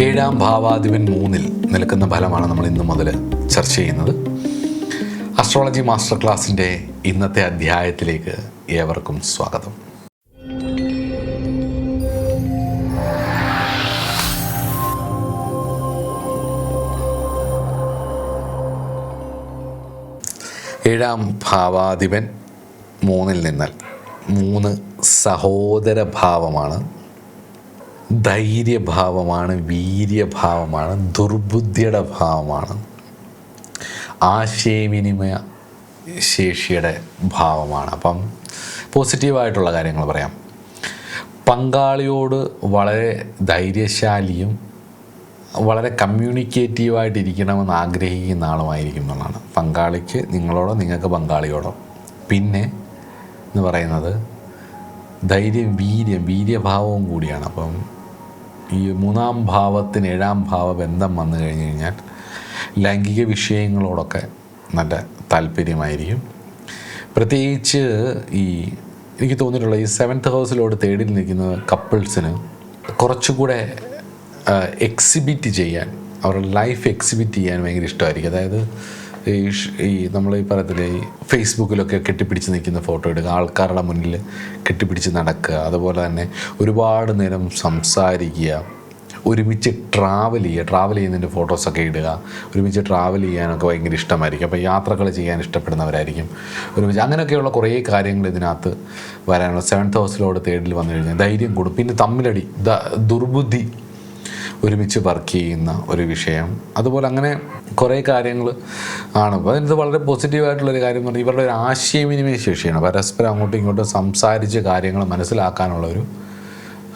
ഏഴാം ഭാവാധിപൻ 3-ൽ നിൽക്കുന്ന ഫലമാണ് നമ്മൾ ഇന്നു മുതൽ ചർച്ച ചെയ്യുന്നത്. അസ്ട്രോളജി മാസ്റ്റർ ക്ലാസ്സിൻ്റെ ഇന്നത്തെ അധ്യായത്തിലേക്ക് ഏവർക്കും സ്വാഗതം. ഏഴാം ഭാവാധിപൻ 3-ൽ നിന്നാൽ 3 സഹോദരഭാവമാണ്, ധൈര്യഭാവമാണ്, വീര്യഭാവമാണ്, ദുർബുദ്ധിയുടെ ഭാവമാണ്, ആശയവിനിമയ ശേഷിയുടെ ഭാവമാണ്. അപ്പം പോസിറ്റീവായിട്ടുള്ള കാര്യങ്ങൾ പറയാം. പങ്കാളിയോട് വളരെ ധൈര്യശാലിയും വളരെ കമ്മ്യൂണിക്കേറ്റീവായിട്ടിരിക്കണമെന്ന് ആഗ്രഹിക്കുന്ന ആളുമായിരിക്കും എന്നുള്ളതാണ്. പങ്കാളിക്ക് നിങ്ങളോടോ, നിങ്ങൾക്ക് പങ്കാളിയോടോ. പിന്നെ എന്ന് പറയുന്നത് ധൈര്യം, വീര്യഭാവവും കൂടിയാണ്. അപ്പം ഈ 3-ാം ഭാവത്തിന് 7-ാം ഭാവ ബന്ധം വന്നു കഴിഞ്ഞ് കഴിഞ്ഞാൽ ലൈംഗിക വിഷയങ്ങളോടൊക്കെ നല്ല താല്പര്യമായിരിക്കും. പ്രത്യേകിച്ച് എനിക്ക് തോന്നിയിട്ടുള്ള ഈ 7th ഹൗസിലോട് 3-ൽ നിൽക്കുന്ന കപ്പിൾസിന് കുറച്ചുകൂടെ എക്സിബിറ്റ് ചെയ്യാൻ, അവരുടെ ലൈഫ് എക്സിബിറ്റ് ചെയ്യാൻ ഭയങ്കര ഇഷ്ടമായിരിക്കും. അതായത് നമ്മൾ പറയത്തില്ലേ, ഈ ഫേസ്ബുക്കിലൊക്കെ കെട്ടിപ്പിടിച്ച് നിൽക്കുന്ന ഫോട്ടോ ഇടുക, ആൾക്കാരുടെ മുന്നിൽ കെട്ടിപ്പിടിച്ച് നടക്കുക, അതുപോലെ തന്നെ ഒരുപാട് നേരം സംസാരിക്കുക, ഒരുമിച്ച് ട്രാവൽ ചെയ്യുന്നതിൻ്റെ ഫോട്ടോസൊക്കെ ഇടുക, ഒരുമിച്ച് ട്രാവൽ ചെയ്യാനൊക്കെ ഭയങ്കര ഇഷ്ടമായിരിക്കും. അപ്പോൾ യാത്രകൾ ചെയ്യാൻ ഇഷ്ടപ്പെടുന്നവരായിരിക്കും ഒരുമിച്ച്. അങ്ങനെയൊക്കെയുള്ള കുറേ കാര്യങ്ങൾ ഇതിനകത്ത് വരാനുള്ള 7th ഹൗസിലോട് 3-ൽ വന്നു കഴിഞ്ഞാൽ ധൈര്യം കൂടും. പിന്നെ തമ്മിലടി, ദുർബുദ്ധി, ഒരുമിച്ച് വർക്ക് ചെയ്യുന്ന ഒരു വിഷയം, അതുപോലെ അങ്ങനെ കുറേ കാര്യങ്ങൾ ആണ്. അപ്പോൾ അതിനകത്ത് വളരെ പോസിറ്റീവായിട്ടുള്ളൊരു കാര്യം എന്ന് പറഞ്ഞാൽ ഇവരുടെ ഒരു ആശയവിനിമയ ശേഷിയാണ്. പരസ്പരം അങ്ങോട്ടും ഇങ്ങോട്ടും സംസാരിച്ച് കാര്യങ്ങൾ മനസ്സിലാക്കാനുള്ളൊരു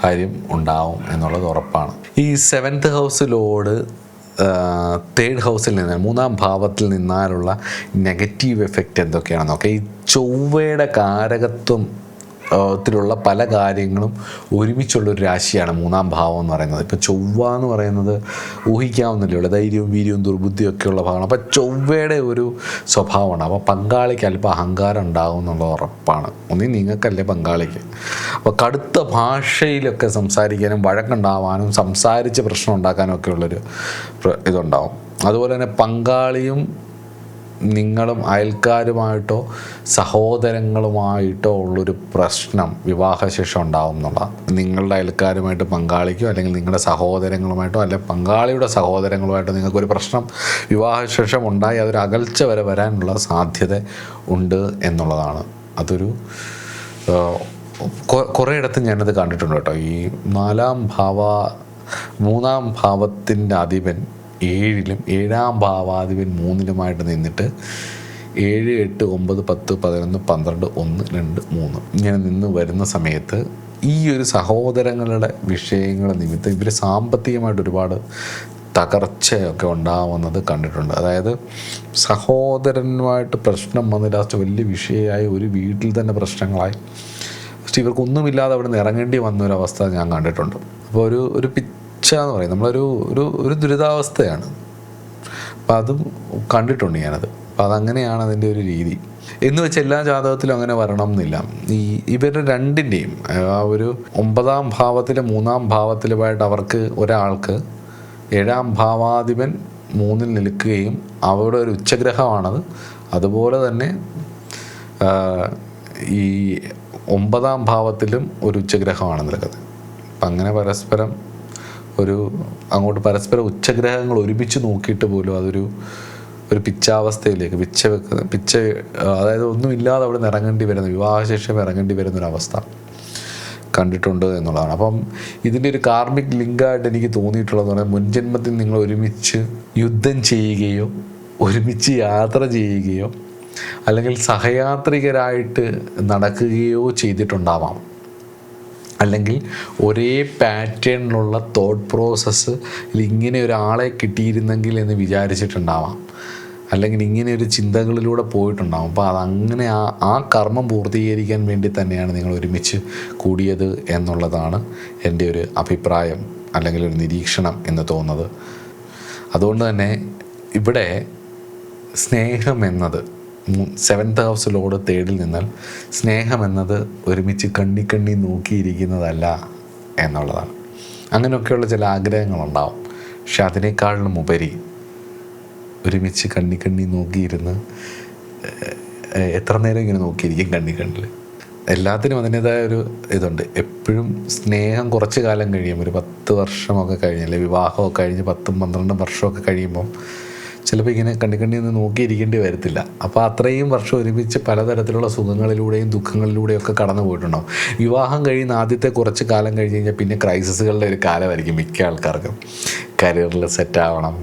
കാര്യം ഉണ്ടാവും എന്നുള്ളത് ഉറപ്പാണ്. ഈ 7th ഹൗസിലോട് 3rd ഹൗസിൽ നിന്നാൽ, 3-ാം ഭാവത്തിൽ നിന്നാലുള്ള നെഗറ്റീവ് എഫക്റ്റ് എന്തൊക്കെയാണെന്ന് നോക്കാം. ഈ ചൊവ്വയുടെ കാരകത്വം ത്തിലുള്ള പല കാര്യങ്ങളും ഒരുമിച്ചുള്ളൊരു രാശിയാണ് 3-ാം ഭാവം എന്ന് പറയുന്നത്. ഇപ്പോൾ ചൊവ്വ എന്ന് പറയുന്നത് ഊഹിക്കാവുന്നല്ലേ ഉള്ളൂ, ധൈര്യവും വീര്യവും ദുർബുദ്ധിയും ഒക്കെയുള്ള ഭാവമാണ്. അപ്പോൾ ചൊവ്വയുടെ ഒരു സ്വഭാവമാണ്. അപ്പോൾ പങ്കാളിക്ക് അല്പം അഹങ്കാരം ഉണ്ടാകും എന്നുള്ളത് ഉറപ്പാണ്. ഒന്നും നിങ്ങൾക്കല്ലേ പങ്കാളിക്ക്. അപ്പോൾ കടുത്ത ഭാഷയിലൊക്കെ സംസാരിക്കാനും വഴക്കുണ്ടാവാനും സംസാരിച്ച് പ്രശ്നം ഉണ്ടാക്കാനും ഒക്കെ ഉള്ളൊരു ഇതുണ്ടാവും. അതുപോലെ തന്നെ പങ്കാളിയും നിങ്ങളും അയൽക്കാരുമായിട്ടോ സഹോദരങ്ങളുമായിട്ടോ ഉള്ളൊരു പ്രശ്നം വിവാഹശേഷം ഉണ്ടാവും എന്നുള്ളതാണ്. നിങ്ങളുടെ അയൽക്കാരുമായിട്ട് പങ്കാളിക്കോ, അല്ലെങ്കിൽ നിങ്ങളുടെ സഹോദരങ്ങളുമായിട്ടോ, അല്ലെങ്കിൽ പങ്കാളിയുടെ സഹോദരങ്ങളുമായിട്ടോ നിങ്ങൾക്കൊരു പ്രശ്നം വിവാഹശേഷം ഉണ്ടായി അതൊരു അകൽച്ച വരെ വരാനുള്ള സാധ്യത ഉണ്ട് എന്നുള്ളതാണ്. അതൊരു കുറേ ഇടത്ത് ഞാനത് കണ്ടിട്ടുണ്ട് കേട്ടോ. ഈ 3-ാം ഭാവത്തിൻ്റെ അധിപൻ 7-ലും 7-ാം ഭാവാധിപൻ 3-ലുമായിട്ട് നിന്നിട്ട് 7, 8, 9, 10, 11, 12, 1, 2, 3 ഇങ്ങനെ നിന്ന് വരുന്ന സമയത്ത് ഈ ഒരു സഹോദരങ്ങളുടെ വിഷയങ്ങൾ നിമിത്തം ഇവർ സാമ്പത്തികമായിട്ട് ഒരുപാട് തകർച്ചയൊക്കെ ഉണ്ടാവുന്നത് കണ്ടിട്ടുണ്ട്. അതായത് സഹോദരനുമായിട്ട് പ്രശ്നം വന്ന് ലാസ്റ്റ് വലിയ വിഷയമായി, ഒരു വീട്ടിൽ തന്നെ പ്രശ്നങ്ങളായി, പക്ഷേ ഇവർക്കൊന്നുമില്ലാതെ അവിടെ നിന്ന് ഇറങ്ങേണ്ടി വന്നൊരവസ്ഥ ഞാൻ കണ്ടിട്ടുണ്ട്. അപ്പോൾ ഒരു എന്ന് പറയും, നമ്മളൊരു ദുരിതാവസ്ഥയാണ്. അപ്പം അതും കണ്ടിട്ടുണ്ട് ഞാനത്. അപ്പം അതങ്ങനെയാണ് അതിൻ്റെ ഒരു രീതി. എന്ന് വെച്ചാൽ എല്ലാ ജാതകത്തിലും അങ്ങനെ വരണം എന്നില്ല. ഇവരുടെ രണ്ടിൻ്റെയും ആ ഒരു 9-ാം ഭാവത്തിലും 3-ാം ഭാവത്തിലുമായിട്ട് അവർക്ക് ഒരാൾക്ക് 7-ാം ഭാവാധിപൻ 3-ൽ നിൽക്കുകയും അവിടെ ഒരു ഉച്ചഗ്രഹമാണത്. അതുപോലെ തന്നെ ഈ 9-ാം ഭാവത്തിലും ഒരു ഉച്ചഗ്രഹമാണ് നിൽക്കുന്നത്. അപ്പം അങ്ങനെ പരസ്പരം പരസ്പരം ഉച്ചഗ്രഹങ്ങൾ ഒരുമിച്ച് നോക്കിയിട്ട് പോലും അതൊരു പിച്ചാവസ്ഥയിലേക്ക് അതായത് ഒന്നുമില്ലാതെ അവിടെ നിന്ന് ഇറങ്ങേണ്ടി വരുന്ന, വിവാഹശേഷം ഇറങ്ങേണ്ടി വരുന്നൊരവസ്ഥ കണ്ടിട്ടുണ്ട് എന്നുള്ളതാണ്. അപ്പം ഇതിൻ്റെ ഒരു കാർമിക് ലിങ്കായിട്ട് എനിക്ക് തോന്നിയിട്ടുള്ളതെന്ന് പറഞ്ഞാൽ, മുൻജന്മത്തിൽ നിങ്ങൾ ഒരുമിച്ച് യുദ്ധം ചെയ്യുകയോ ഒരുമിച്ച് യാത്ര ചെയ്യുകയോ അല്ലെങ്കിൽ സഹയാത്രികരായിട്ട് നടക്കുകയോ ചെയ്തിട്ടുണ്ടാവാം. അല്ലെങ്കിൽ ഒരേ പാറ്റേണിലുള്ള തോട്ട് പ്രോസസ്സ് ഇങ്ങനെ ഒരാളെ കിട്ടിയിരുന്നെങ്കിൽ എന്ന് വിചാരിച്ചിട്ടുണ്ടാവാം, അല്ലെങ്കിൽ ഇങ്ങനെ ഒരു ചിന്തകളിലൂടെ പോയിട്ടുണ്ടാവും. അപ്പോൾ അതങ്ങനെ ആ കർമ്മം പൂർത്തീകരിക്കാൻ വേണ്ടി തന്നെയാണ് നിങ്ങൾ ഒരുമിച്ച് കൂടിയത് എന്നുള്ളതാണ് എൻ്റെ ഒരു അഭിപ്രായം, അല്ലെങ്കിൽ ഒരു നിരീക്ഷണം എന്ന് തോന്നുന്നത്. അതുകൊണ്ട് തന്നെ ഇവിടെ സ്നേഹം എന്നത് 7th ഹൗസിലോട് 3-ൽ നിന്നാൽ സ്നേഹമെന്നത് ഒരുമിച്ച് കണ്ണി നോക്കിയിരിക്കുന്നതല്ല എന്നുള്ളതാണ്. അങ്ങനെയൊക്കെയുള്ള ചില ആഗ്രഹങ്ങളുണ്ടാവും. പക്ഷെ അതിനേക്കാളിലും ഉപരി ഒരുമിച്ച് കണ്ണി നോക്കിയിരുന്ന് എത്ര നേരം ഇങ്ങനെ നോക്കിയിരിക്കും കണ്ണിൽ. എല്ലാത്തിനും അതിൻ്റേതായ ഒരു ഇതുണ്ട്. എപ്പോഴും സ്നേഹം കുറച്ച് കാലം കഴിയും, ഒരു 10 വർഷമൊക്കെ കഴിഞ്ഞല്ലേ, വിവാഹമൊക്കെ കഴിഞ്ഞ് 10-12 വർഷമൊക്കെ കഴിയുമ്പം ചിലപ്പോൾ ഇങ്ങനെ കണ്ണി ഒന്ന് നോക്കിയിരിക്കേണ്ടി വരത്തില്ല. അപ്പോൾ അത്രയും വർഷം ഒരുമിച്ച് പലതരത്തിലുള്ള സുഖങ്ങളിലൂടെയും ദുഃഖങ്ങളിലൂടെയും ഒക്കെ കടന്നു പോയിട്ടുണ്ടാവും. വിവാഹം കഴിയുന്ന ആദ്യത്തെ കുറച്ച് കാലം കഴിഞ്ഞ് കഴിഞ്ഞാൽ പിന്നെ ക്രൈസിസുകളുടെ ഒരു കാലമായിരിക്കും മിക്ക ആൾക്കാർക്കും. കരിയറിൽ സെറ്റാവണം,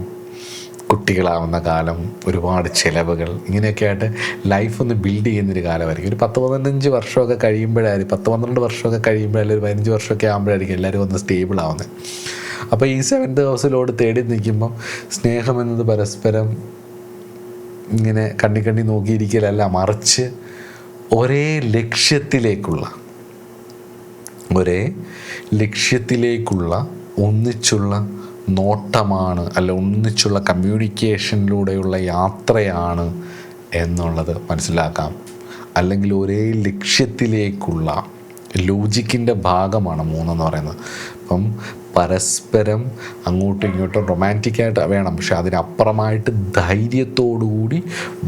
കുട്ടികളാവുന്ന കാലം, ഒരുപാട് ചിലവുകൾ, ഇങ്ങനെയൊക്കെ ആയിട്ട് ലൈഫ് ഒന്ന് ബിൽഡ് ചെയ്യുന്നൊരു കാലമായിരിക്കും. ഒരു 10-15 വർഷമൊക്കെ കഴിയുമ്പോഴായിരിക്കും, 10-12 വർഷമൊക്കെ കഴിയുമ്പോഴല്ലേ, ഒരു 15 വർഷമൊക്കെ ആകുമ്പോഴായിരിക്കും എല്ലാവരും ഒന്ന് സ്റ്റേബിൾ ആവുന്നത്. അപ്പോൾ ഈ 7th ഹൗസിലോട് തേടി നിൽക്കുമ്പം സ്നേഹമെന്നത് പരസ്പരം ഇങ്ങനെ കണ്ണി നോക്കിയിരിക്കലല്ല, മറിച്ച് ഒരേ ലക്ഷ്യത്തിലേക്കുള്ള ഒന്നിച്ചുള്ള നോട്ടമാണ്, അല്ല ഒന്നിച്ചുള്ള കമ്മ്യൂണിക്കേഷനിലൂടെയുള്ള യാത്രയാണ് എന്നുള്ളത് മനസ്സിലാക്കാം. അല്ലെങ്കിൽ ഒരേ ലക്ഷ്യത്തിലേക്കുള്ള ലോജിക്കിൻ്റെ ഭാഗമാണ് 3 എന്ന് പറയുന്നത്. അപ്പം പരസ്പരം അങ്ങോട്ടും ഇങ്ങോട്ടും റൊമാൻറ്റിക്കായിട്ട് വേണം, പക്ഷെ അതിനപ്പുറമായിട്ട് ധൈര്യത്തോടുകൂടി,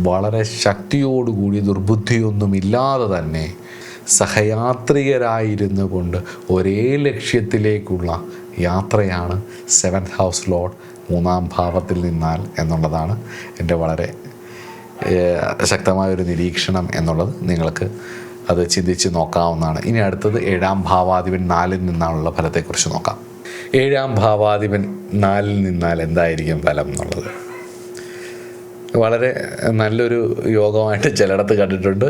വളരെ ശക്തിയോടുകൂടി, ദുർബുദ്ധിയൊന്നുമില്ലാതെ തന്നെ സഹയാത്രികരായിരുന്നു കൊണ്ട് ഒരേ ലക്ഷ്യത്തിലേക്കുള്ള യാത്രയാണ് 7th ഹൗസ് ലോർഡ് 3-ാം ഭാവത്തിൽ നിന്നാൽ എന്നുള്ളതാണ് എൻ്റെ വളരെ ശക്തമായൊരു നിരീക്ഷണം എന്നുള്ളത്. നിങ്ങൾക്ക് അത് ചിന്തിച്ച് നോക്കാവുന്നതാണ്. ഇനി അടുത്തത് 7ാം ഭാവാധിപൻ 4-ൽ നിന്നാലുള്ള ഫലത്തെക്കുറിച്ച് നോക്കാം. 7ാം ഭാവാധിപൻ 4-ൽ നിന്നാൽ എന്തായിരിക്കും ഫലം എന്നുള്ളത് വളരെ നല്ലൊരു യോഗമായിട്ട് ചിലയിടത്ത് കണ്ടിട്ടുണ്ട്,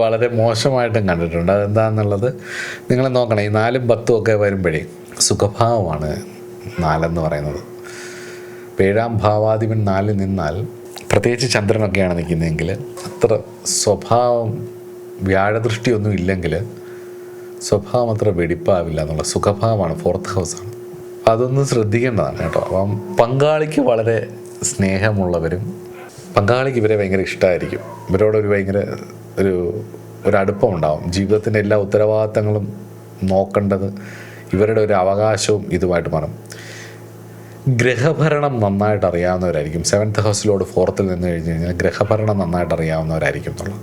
വളരെ മോശമായിട്ടും കണ്ടിട്ടുണ്ട്. അതെന്താണെന്നുള്ളത് നിങ്ങൾ നോക്കണം. ഈ 4-ഉം 10-ഉം ഒക്കെ വരുമ്പോഴേ സുഖഭാവമാണ് 4 എന്ന് പറയുന്നത്. 7ാം ഭാവാധിപൻ 4-ൽ നിന്നാൽ, പ്രത്യേകിച്ച് ചന്ദ്രനൊക്കെയാണ് നിൽക്കുന്നതെങ്കിൽ, അത്ര സ്വഭാവം വ്യാഴദൃഷ്ടിയൊന്നും ഇല്ലെങ്കിൽ സ്വഭാവം അത്ര വെടിപ്പാവില്ല എന്നുള്ള സുഖഭാവമാണ്, 4th ഹൗസാണ്. അതൊന്ന് ശ്രദ്ധിക്കേണ്ടതാണ് കേട്ടോ. അപ്പം പങ്കാളിക്ക് വളരെ സ്നേഹമുള്ളവരും, പങ്കാളിക്ക് ഇവരെ ഭയങ്കര ഇഷ്ടമായിരിക്കും, ഇവരോടൊരു ഭയങ്കര ഒരു അടുപ്പം ഉണ്ടാവും. ജീവിതത്തിൻ്റെ എല്ലാ ഉത്തരവാദിത്തങ്ങളും നോക്കേണ്ടത് ഇവരുടെ ഒരു അവകാശവും ഇതുമായിട്ട് മാറും. ഗ്രഹഭരണം നന്നായിട്ട് അറിയാവുന്നവരായിരിക്കും. 7th ഹൗസിലോട് 4th നിന്ന് കഴിഞ്ഞ് കഴിഞ്ഞാൽ ഗ്രഹഭരണം നന്നായിട്ട് അറിയാവുന്നവരായിരിക്കും എന്നുള്ളത്.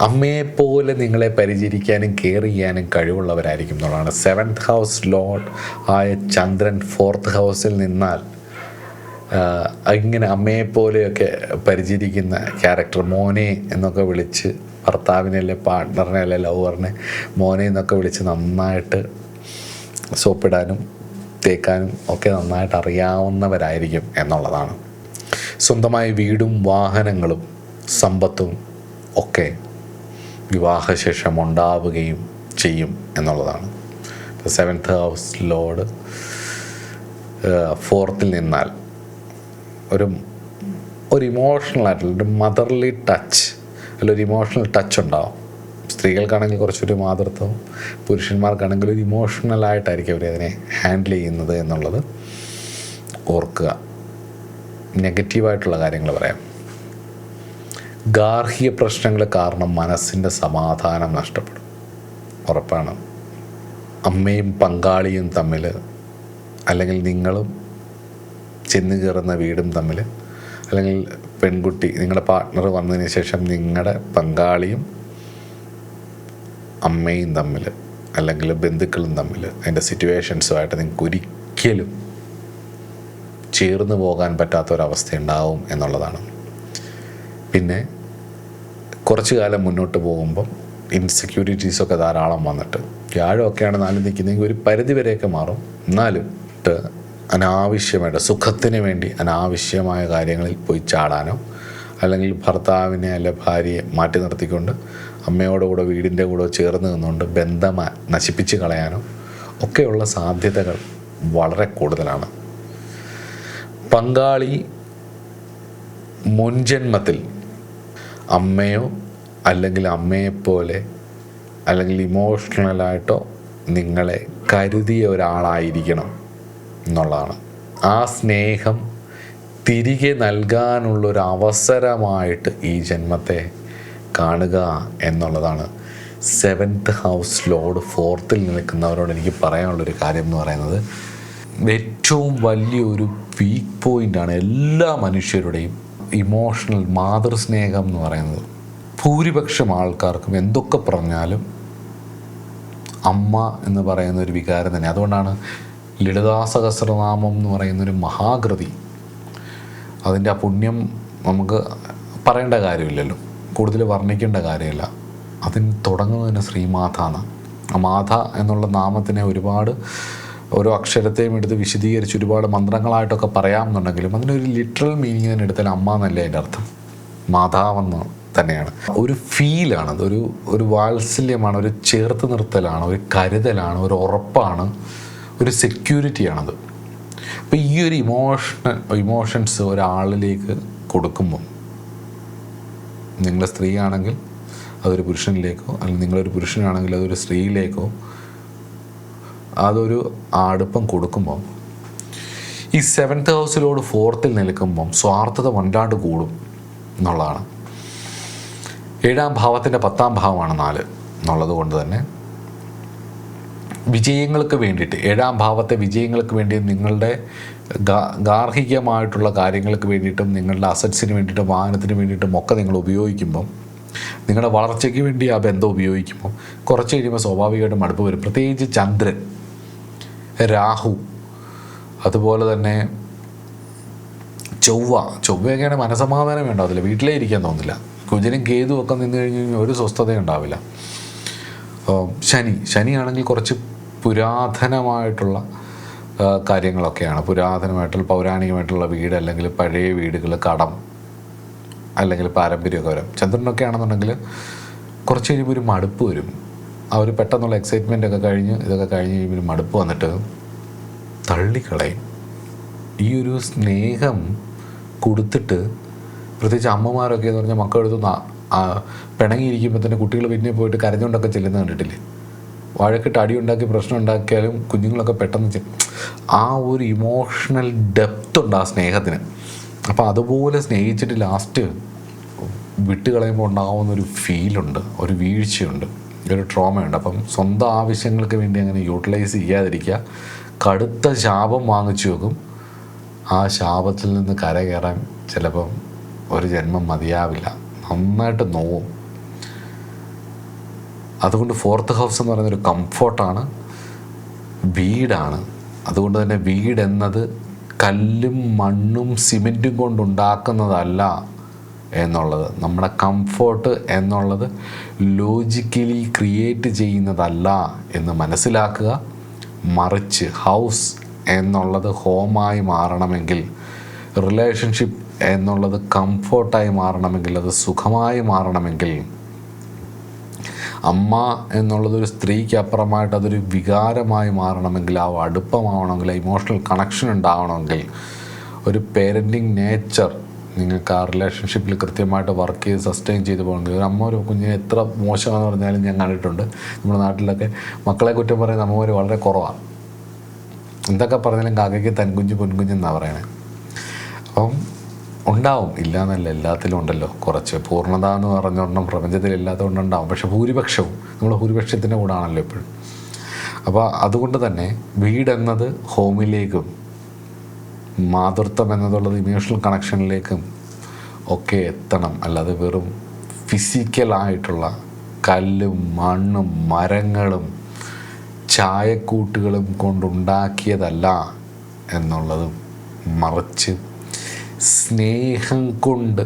അമ്മയെപ്പോലെ നിങ്ങളെ പരിചരിക്കാനും കെയർ ചെയ്യാനും കഴിവുള്ളവരായിരിക്കും എന്നുള്ളതാണ്. 7th ഹൗസ് ലോർഡ് ആയ ചന്ദ്രൻ 4th ഹൗസിൽ നിന്നാൽ ഇങ്ങനെ അമ്മയെപ്പോലെയൊക്കെ പരിചരിക്കുന്ന ക്യാരക്ടർ, മോനെ എന്നൊക്കെ വിളിച്ച്, ഭർത്താവിനെ അല്ലെ പാർട്ട്ണറിനെ അല്ലെ ലവറിനെ മോനെ എന്നൊക്കെ വിളിച്ച് നന്നായിട്ട് സോപ്പിടാനും തേക്കാനും ഒക്കെ നന്നായിട്ട് അറിയാവുന്നവരായിരിക്കും എന്നുള്ളതാണ്. സ്വന്തമായ വീടും വാഹനങ്ങളും സമ്പത്തും ഒക്കെ വിവാഹശേഷം ഉണ്ടാവുകയും ചെയ്യും എന്നുള്ളതാണ്. 7th ഹൗസ് ലോർഡ് 4th നിന്നാൽ ഒരു ഇമോഷണലായിട്ടുള്ള ഒരു മദർലി ടച്ച്, ഒരു ഇമോഷണൽ ടച്ച് ഉണ്ടാവും. സ്ത്രീകൾക്കാണെങ്കിൽ കുറച്ചൊരു മാതൃത്വം, പുരുഷന്മാർക്കാണെങ്കിൽ ഒരു ഇമോഷണലായിട്ടായിരിക്കും അവരതിനെ ഹാൻഡിൽ ചെയ്യുന്നത് എന്നുള്ളത് ഓർക്കുക. നെഗറ്റീവായിട്ടുള്ള കാര്യങ്ങൾ പറയാം. ഗാർഹിക പ്രശ്നങ്ങൾ കാരണം മനസ്സിൻ്റെ സമാധാനം നഷ്ടപ്പെടും, ഉറപ്പാണ്. അമ്മയും പങ്കാളിയും തമ്മിൽ, അല്ലെങ്കിൽ നിങ്ങളും ചെന്ന് കയറുന്ന വീടും തമ്മിൽ, അല്ലെങ്കിൽ പെൺകുട്ടി നിങ്ങളുടെ പാർട്ട്ണർ വന്നതിന് ശേഷം നിങ്ങളുടെ പങ്കാളിയും അമ്മയും തമ്മിൽ, അല്ലെങ്കിൽ ബന്ധുക്കളും തമ്മിൽ, അതിൻ്റെ സിറ്റുവേഷൻസുമായിട്ട് നിങ്ങൾക്ക് ഒരിക്കലും ചേർന്ന് പോകാൻ പറ്റാത്തൊരവസ്ഥ ഉണ്ടാവും എന്നുള്ളതാണ്. പിന്നെ കുറച്ച് കാലം മുന്നോട്ട് പോകുമ്പം ഇൻസെക്യൂരിറ്റീസൊക്കെ ധാരാളം വന്നിട്ട്, വ്യാഴമൊക്കെയാണ് 4 നിൽക്കുന്നതെങ്കിൽ ഒരു പരിധി വരെയൊക്കെ മാറും. എന്നാലും അനാവശ്യമായിട്ട് സുഖത്തിന് വേണ്ടി അനാവശ്യമായ കാര്യങ്ങളിൽ പോയി ചാടാനോ, അല്ലെങ്കിൽ ഭർത്താവിനെ അല്ലെ ഭാര്യയെ മാറ്റി നിർത്തിക്കൊണ്ട് അമ്മയോടുകൂടെ വീടിൻ്റെ കൂടെ ചേർന്ന് നിന്നുകൊണ്ട് ബന്ധം നശിപ്പിച്ച് കളയാനോ ഒക്കെയുള്ള സാധ്യതകൾ വളരെ കൂടുതലാണ്. പങ്കാളി മുൻജന്മത്തിൽ അമ്മയോ അല്ലെങ്കിൽ അമ്മയെപ്പോലെ അല്ലെങ്കിൽ ഇമോഷണലായിട്ടോ നിങ്ങളെ കരുതിയ ഒരാളായിരിക്കണം എന്നുള്ളതാണ്. ആ സ്നേഹം തിരികെ നൽകാനുള്ളൊരു അവസരമായിട്ട് ഈ ജന്മത്തെ കാണുക എന്നുള്ളതാണ് 7th ഹൗസ് ലോർഡ് 4th നിൽക്കുന്നവരോട് എനിക്ക് പറയാനുള്ളൊരു കാര്യം എന്ന് പറയുന്നത്. ഏറ്റവും വലിയൊരു വീക്ക് പോയിൻ്റാണ് എല്ലാ മനുഷ്യരുടെയും ഇമോഷണൽ മാതൃസ്നേഹം എന്ന് പറയുന്നത്. ഭൂരിപക്ഷം ആൾക്കാർക്കും എന്തൊക്കെ പറഞ്ഞാലും അമ്മ എന്ന് പറയുന്ന ഒരു വികാരം തന്നെ. അതുകൊണ്ടാണ് ലളിതാ സഹസ്രനാമം എന്ന് പറയുന്നൊരു മഹാകൃതി, അതിൻ്റെ ആ പുണ്യം നമുക്ക് പറയേണ്ട കാര്യമില്ലല്ലോ, കൂടുതൽ വർണ്ണിക്കേണ്ട കാര്യമില്ല. അതിന് തുടങ്ങുന്നതിന് ശ്രീമാത എന്നാണ്. ആ മാത എന്നുള്ള നാമത്തിനെ ഒരുപാട് ഓരോ അക്ഷരത്തെയും എടുത്ത് വിശദീകരിച്ച് ഒരുപാട് മന്ത്രങ്ങളായിട്ടൊക്കെ പറയാമെന്നുണ്ടെങ്കിലും അതിനൊരു ലിറ്ററൽ മീനിങ് തന്നെ എടുത്താൽ അമ്മ എന്നല്ലേ അതിൻ്റെ അർത്ഥം, മാതാവെന്ന് തന്നെയാണ്. ഒരു ഫീലാണത്, ഒരു വാത്സല്യമാണ്, ഒരു ചേർത്ത് നിർത്തലാണ്, ഒരു കരുതലാണ്, ഒരു ഉറപ്പാണ്, ഒരു സെക്യൂരിറ്റിയാണത്. അപ്പോൾ ഈ ഒരു ഇമോഷൻസ് ഒരാളിലേക്ക് കൊടുക്കുമ്പോൾ, നിങ്ങൾ സ്ത്രീ ആണെങ്കിൽ അതൊരു പുരുഷനിലേക്കോ, അല്ലെങ്കിൽ നിങ്ങളൊരു പുരുഷനാണെങ്കിൽ അതൊരു സ്ത്രീയിലേക്കോ അതൊരു അടുപ്പം കൊടുക്കുമ്പോൾ, ഈ 7th ഹൗസിലോട് 4th നിൽക്കുമ്പം സ്വാർത്ഥത വല്ലാണ്ട് കൂടും എന്നുള്ളതാണ്. 7ാം ഭാവത്തിൻ്റെ 10ാം ഭാവമാണ് 4 എന്നുള്ളത് കൊണ്ട് തന്നെ വിജയങ്ങൾക്ക് വേണ്ടിയിട്ട്, 7ാം ഭാവത്തെ വിജയങ്ങൾക്ക് വേണ്ടി, നിങ്ങളുടെ ഗാർഹികമായിട്ടുള്ള കാര്യങ്ങൾക്ക് വേണ്ടിയിട്ടും നിങ്ങളുടെ അസറ്റ്സിന് വേണ്ടിയിട്ടും വാഹനത്തിന് വേണ്ടിയിട്ടും ഒക്കെ നിങ്ങൾ ഉപയോഗിക്കുമ്പം, നിങ്ങളുടെ വളർച്ചയ്ക്ക് വേണ്ടി ആ ബന്ധം ഉപയോഗിക്കുമ്പം കുറച്ച് കഴിയുമ്പോൾ സ്വാഭാവികമായിട്ടും മടുപ്പ് വരും. പ്രത്യേകിച്ച് ചന്ദ്രൻ, രാഹു, അതുപോലെ തന്നെ ചൊവ്വയൊക്കെയാണ് മനസമാധാനം ഉണ്ടാവില്ല, വീട്ടിലേ ഇരിക്കാൻ തോന്നില്ല. കുജനും കേതുവും ഒക്കെ നിന്ന് കഴിഞ്ഞ് കഴിഞ്ഞാൽ ഒരു സ്വസ്ഥത ഉണ്ടാവില്ല. ശനിയാണെങ്കിൽ കുറച്ച് പുരാതനമായിട്ടുള്ള കാര്യങ്ങളൊക്കെയാണ്, പുരാതനമായിട്ടുള്ള പൗരാണികമായിട്ടുള്ള വീട്, അല്ലെങ്കിൽ പഴയ വീടുകൾ, കടം, അല്ലെങ്കിൽ പാരമ്പര്യമൊക്കെ വരും. ചന്ദ്രനൊക്കെ ആണെന്നുണ്ടെങ്കിൽ കുറച്ച് കഴിയുമ്പോൾ ഒരു മടുപ്പ് വരും. ആ ഒരു പെട്ടെന്നുള്ള എക്സൈറ്റ്മെൻ്റ് ഒക്കെ കഴിഞ്ഞ് ഇതൊക്കെ കഴിഞ്ഞ് കഴിയുമ്പോൾ ഒരു മടുപ്പ് വന്നിട്ട് തള്ളിക്കളയും. ഈ ഒരു സ്നേഹം കൊടുത്തിട്ട്, പ്രത്യേകിച്ച് അമ്മമാരൊക്കെ എന്ന് പറഞ്ഞാൽ മക്കളെടുത്ത് പിണങ്ങിയിരിക്കുമ്പോൾ തന്നെ കുട്ടികൾ പിന്നെ പോയിട്ട് കരഞ്ഞുകൊണ്ടൊക്കെ ചെല്ലുന്നത് കണ്ടിട്ടില്ലേ? വഴക്കിട്ട് അടിയുണ്ടാക്കി പ്രശ്നം ഉണ്ടാക്കിയാലും കുഞ്ഞുങ്ങളൊക്കെ പെട്ടെന്ന് ആ ഒരു ഇമോഷണൽ ഡെപ്ത് ഉണ്ട് ആ സ്നേഹത്തിന്. അപ്പോൾ അതുപോലെ സ്നേഹിച്ചിട്ട് ലാസ്റ്റ് വിട്ടുകളയുമ്പോൾ ഉണ്ടാകുന്നൊരു ഫീലുണ്ട്, ഒരു വീഴ്ചയുണ്ട്, ഒരു ട്രോമയുണ്ട്. അപ്പം സ്വന്തം ആവശ്യങ്ങൾക്ക് വേണ്ടി അങ്ങനെ യൂട്ടിലൈസ് ചെയ്യാതിരിക്കുക. കടുത്ത ശാപം വാങ്ങിച്ചു വെക്കും. ആ ശാപത്തിൽ നിന്ന് കരകയറാൻ ചിലപ്പം ഒരു ജന്മം മതിയാവില്ല, നന്നായിട്ട് നോവും. അതുകൊണ്ട് 4th ഹൗസ് എന്ന് പറയുന്നൊരു കംഫോർട്ടാണ്, വീടാണ്. അതുകൊണ്ട് തന്നെ വീടെന്നത് കല്ലും മണ്ണും സിമെൻറ്റും കൊണ്ടുണ്ടാക്കുന്നതല്ല എന്നുള്ളത്, നമ്മുടെ കംഫോർട്ട് എന്നുള്ളത് ലോജിക്കലി ക്രിയേറ്റ് ചെയ്യുന്നതല്ല എന്ന് മനസ്സിലാക്കുക. മറിച്ച് ഹൗസ് എന്നുള്ളത് ഹോമായി മാറണമെങ്കിൽ, റിലേഷൻഷിപ്പ് എന്നുള്ളത് കംഫോർട്ടായി മാറണമെങ്കിൽ, അത് സുഖമായി മാറണമെങ്കിൽ, അമ്മ എന്നുള്ളതൊരു സ്ത്രീക്ക് അപ്പുറമായിട്ട് അതൊരു വികാരമായി മാറണമെങ്കിൽ, ആ അടുപ്പമാവണമെങ്കിൽ, ഇമോഷണൽ കണക്ഷൻ ഉണ്ടാവണമെങ്കിൽ, ഒരു പേരൻറ്റിങ് നേച്ചർ നിങ്ങൾക്ക് ആ റിലേഷൻഷിപ്പിൽ കൃത്യമായിട്ട് വർക്ക് ചെയ്ത് സസ്റ്റെയിൻ ചെയ്ത് പോകണമെങ്കിൽ, ഒരു അമ്മ ഒരു കുഞ്ഞിനെ എത്ര മോശമാണെന്ന് പറഞ്ഞാലും ഞാൻ കണ്ടിട്ടുണ്ട്. നമ്മുടെ നാട്ടിലൊക്കെ മക്കളെ കുറ്റം പറയുന്ന അമ്മമാർ വളരെ കുറവാണ്. എന്തൊക്കെ പറഞ്ഞാലും കാക്കയ്ക്ക് തൻകുഞ്ഞ് പൊൻകുഞ്ഞെന്നാണ് പറയണേ. അപ്പം ഉണ്ടാവും, ഇല്ലയെന്നല്ല, എല്ലാത്തിലും ഉണ്ടല്ലോ കുറച്ച്. പൂർണ്ണത എന്ന് പറഞ്ഞൊരെണ്ണം പ്രപഞ്ചത്തിൽ ഇല്ലാത്തതുകൊണ്ടുണ്ടാവും. പക്ഷെ ഭൂരിപക്ഷവും നമ്മൾ ഭൂരിപക്ഷത്തിൻ്റെ കൂടെ ആണല്ലോ എപ്പോഴും. അപ്പോൾ അതുകൊണ്ട് തന്നെ വീടെന്നത് ഹോമിലേക്കും മാതൃത്വം എന്നതുള്ളത് ഇമോഷണൽ കണക്ഷനിലേക്കും ഒക്കെ എത്തണം. അല്ലാതെ വെറും ഫിസിക്കലായിട്ടുള്ള കല്ലും മണ്ണും മരങ്ങളും ചായക്കൂട്ടുകളും കൊണ്ടുണ്ടാക്കിയതല്ല എന്നുള്ളതും, മറിച്ച് സ്നേഹം കൊണ്ട്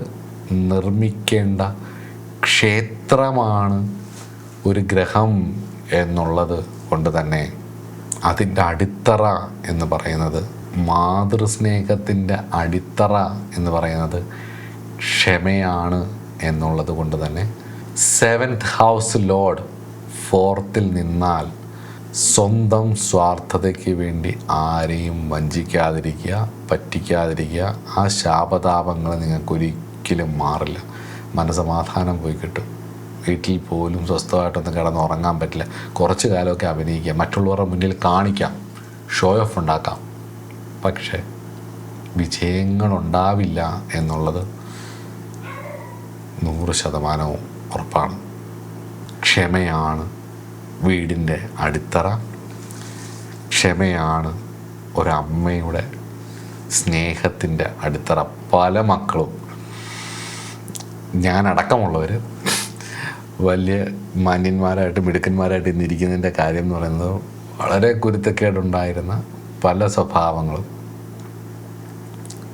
നിർമ്മിക്കേണ്ട ക്ഷേത്രമാണ് ഒരു ഗ്രഹം എന്നുള്ളത് കൊണ്ട് തന്നെ അതിൻ്റെ അടിത്തറ എന്ന് പറയുന്നത്, മാതൃസ്നേഹത്തിൻ്റെ അടിത്തറ എന്ന് പറയുന്നത് ക്ഷമയാണ് എന്നുള്ളത് കൊണ്ട് തന്നെ 7th ഹൗസ് ലോർഡ് 4th നിന്നാൽ സ്വന്തം സ്വാർത്ഥതയ്ക്ക് വേണ്ടി ആരെയും വഞ്ചിക്കാതിരിക്കുക, പറ്റിക്കാതിരിക്കുക. ആ ശാപതാപങ്ങൾ നിങ്ങൾക്കൊരിക്കലും മാറില്ല. മനസ്സമാധാനം പോയി കിട്ടും. വീട്ടിൽ പോലും സ്വസ്ഥമായിട്ടൊന്നും കിടന്നുറങ്ങാൻ പറ്റില്ല. കുറച്ച് കാലമൊക്കെ അഭിനയിക്കാം, മറ്റുള്ളവരുടെ മുന്നിൽ കാണിക്കാം, ഷോ ഓഫ് ഉണ്ടാക്കാം, പക്ഷേ വിജയങ്ങളുണ്ടാവില്ല എന്നുള്ളത് 100% ഉറപ്പാണ്. ക്ഷമയാണ് വീടിൻ്റെ അടിത്തറ. ക്ഷമയാണ് ഒരമ്മയുടെ സ്നേഹത്തിൻ്റെ അടിത്തറ പല മക്കളും, ഞാനടക്കമുള്ളവർ വലിയ മാന്യന്മാരായിട്ട് മിടുക്കന്മാരായിട്ട് ഇന്നിരിക്കുന്നതിൻ്റെ കാര്യം എന്ന് പറയുന്നത് വളരെ കുരുത്തക്കേടുണ്ടായിരുന്ന പല സ്വഭാവങ്ങളും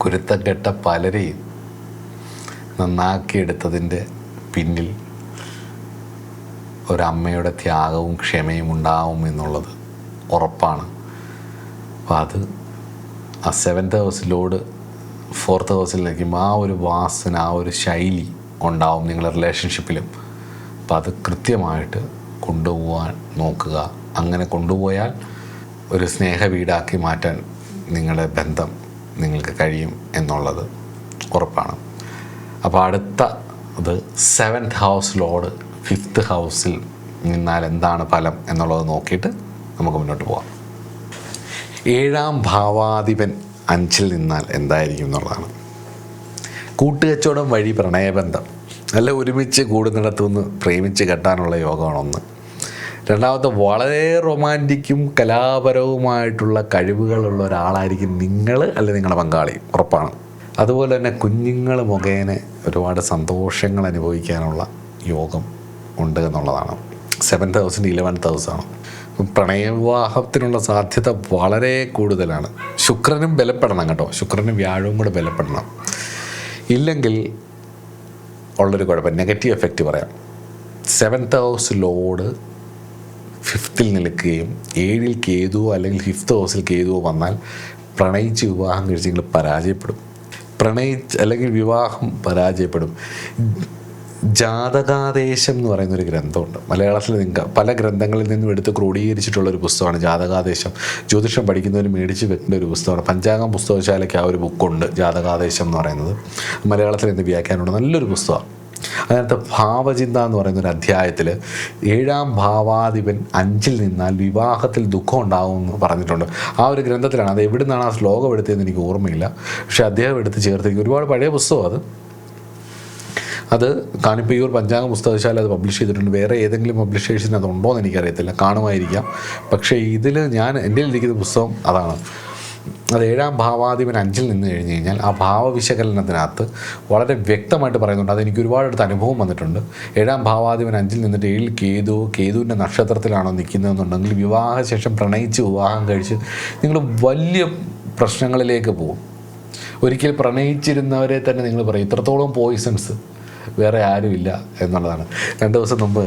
കുരുത്തക്കെട്ട പലരെയും നന്നാക്കിയെടുത്തതിൻ്റെ പിന്നിൽ ഒരമ്മയുടെ ത്യാഗവും ക്ഷമയും ഉണ്ടാവും എന്നുള്ളത് ഉറപ്പാണ്. അപ്പോൾ അത് ആ 7th ഹൗസിലോട് 4th ഹൗസിലേക്കും ആ ഒരു വാസന, ആ ഒരു ശൈലി ഉണ്ടാവും നിങ്ങളുടെ റിലേഷൻഷിപ്പിലും. അപ്പോൾ അത് കൃത്യമായിട്ട് കൊണ്ടുപോകാൻ നോക്കുക. അങ്ങനെ കൊണ്ടുപോയാൽ ഒരു സ്നേഹ വീടാക്കി മാറ്റാൻ നിങ്ങളുടെ ബന്ധം നിങ്ങൾക്ക് കഴിയും എന്നുള്ളത് ഉറപ്പാണ്. അപ്പോൾ അടുത്ത ഇത് 7th ഹൗസിലോട് 5th ഹൗസിൽ നിന്നാൽ എന്താണ് ഫലം എന്നുള്ളത് നോക്കിയിട്ട് നമുക്ക് മുന്നോട്ട് പോകാം. 7ാം ഭാവാധിപൻ 5ൽ നിന്നാൽ എന്തായിരിക്കും എന്നുള്ളതാണ്. കൂട്ടുകച്ചവടം വഴി പ്രണയബന്ധം, നല്ല ഒരുമിച്ച് കൂടുന്നിടത്തുനിന്ന് പ്രേമിച്ച് കെട്ടാനുള്ള യോഗമാണ് ഒന്ന്. രണ്ടാമത്തെ, വളരെ റൊമാൻറ്റിക്കും കലാപരവുമായിട്ടുള്ള കഴിവുകളുള്ള ഒരാളായിരിക്കും നിങ്ങൾ അല്ലെങ്കിൽ നിങ്ങളുടെ പങ്കാളി, ഉറപ്പാണ്. അതുപോലെ തന്നെ കുഞ്ഞുങ്ങൾ മുഖേന ഒരുപാട് സന്തോഷങ്ങൾ അനുഭവിക്കാനുള്ള യോഗം ഉണ്ട് എന്നുള്ളതാണ്. 7th ഹൗസിൻ്റെ 11th ഹൗസാണ്. പ്രണയവിവാഹത്തിനുള്ള സാധ്യത വളരെ കൂടുതലാണ്. ശുക്രനും ബലപ്പെടണം കേട്ടോ, ശുക്രനും വ്യാഴവും കൂടെ ബലപ്പെടണം. ഇല്ലെങ്കിൽ ഉള്ളൊരു കുഴപ്പം, നെഗറ്റീവ് എഫക്റ്റ് പറയാം. 7th ഹൗസ് ലോഡ് 5th നിൽക്കുകയും 7ൽ കേതുവോ അല്ലെങ്കിൽ 5th ഹൗസിൽ കേതുവോ വന്നാൽ പ്രണയിച്ച് വിവാഹം കഴിച്ച് നിങ്ങൾ പരാജയപ്പെടും. അല്ലെങ്കിൽ വിവാഹം പരാജയപ്പെടും. ജാതകാദേശം എന്ന് പറയുന്നൊരു ഗ്രന്ഥമുണ്ട് മലയാളത്തിൽ. നിങ്ങൾക്ക് പല ഗ്രന്ഥങ്ങളിൽ നിന്നും എടുത്ത് ക്രോഡീകരിച്ചിട്ടുള്ളൊരു പുസ്തകമാണ് ജാതകാദേശം. ജ്യോതിഷം പഠിക്കുന്നവർ മേടിച്ച് വെക്കേണ്ട ഒരു പുസ്തകമാണ്. പഞ്ചാംഗം പുസ്തകശാലയ്ക്ക് ആ ഒരു ബുക്കുണ്ട്, ജാതകാദേശം എന്ന് പറയുന്നത്. മലയാളത്തിൽ നിന്ന് വ്യാഖ്യാനമുണ്ട്, നല്ലൊരു പുസ്തകമാണ്. അതിനകത്ത് ഭാവചിന്ത എന്ന് പറയുന്നൊരു അധ്യായത്തിൽ 7ാം ഭാവാധിപൻ 5ൽ നിന്നാൽ വിവാഹത്തിൽ ദുഃഖം ഉണ്ടാകുമെന്ന് പറഞ്ഞിട്ടുണ്ട്. ആ ഒരു ഗ്രന്ഥത്തിലാണ്. അത് എവിടെ നിന്നാണ് ആ ശ്ലോകം എടുത്തതെന്ന് എനിക്ക് ഓർമ്മയില്ല, പക്ഷേ അദ്ദേഹം എടുത്ത് ചേർത്തിരിക്കും. ഒരുപാട് പഴയ പുസ്തകം അത് കാണിപ്പയ്യൂർ പഞ്ചാംഗ പുസ്തകശാല അത് പബ്ലിഷ് ചെയ്തിട്ടുണ്ട്. വേറെ ഏതെങ്കിലും പബ്ലിഷേഴ്സിന് അതുണ്ടോ എന്ന് എനിക്കറിയത്തില്ല, കാണുമായിരിക്കാം. പക്ഷേ ഇതിൽ എൻ്റെ ഇരിക്കുന്ന പുസ്തകം അതാണ്. അത് 7ാം ഭാവാധിപൻ 5ൽ നിന്ന് കഴിഞ്ഞ് കഴിഞ്ഞാൽ ആ ഭാവവിശകലനത്തിനകത്ത് വളരെ വ്യക്തമായിട്ട് പറയുന്നുണ്ട്. അതെനിക്ക് ഒരുപാടടുത്ത് അനുഭവം വന്നിട്ടുണ്ട്. 7ാം ഭാവാധിപൻ 5ൽ നിന്നിട്ട് 7ൽ കേതുവിൻ്റെ നക്ഷത്രത്തിലാണോ നിൽക്കുന്നതെന്നുണ്ടെങ്കിൽ വിവാഹശേഷം പ്രണയിച്ച് വിവാഹം കഴിച്ച് നിങ്ങൾ വലിയ പ്രശ്നങ്ങളിലേക്ക് പോകും. ഒരിക്കൽ പ്രണയിച്ചിരുന്നവരെ തന്നെ നിങ്ങൾ പറയും ഇത്രത്തോളം പോയിസൺസ് വേറെ ആരുമില്ല എന്നുള്ളതാണ്. 2 ദിവസം മുമ്പ്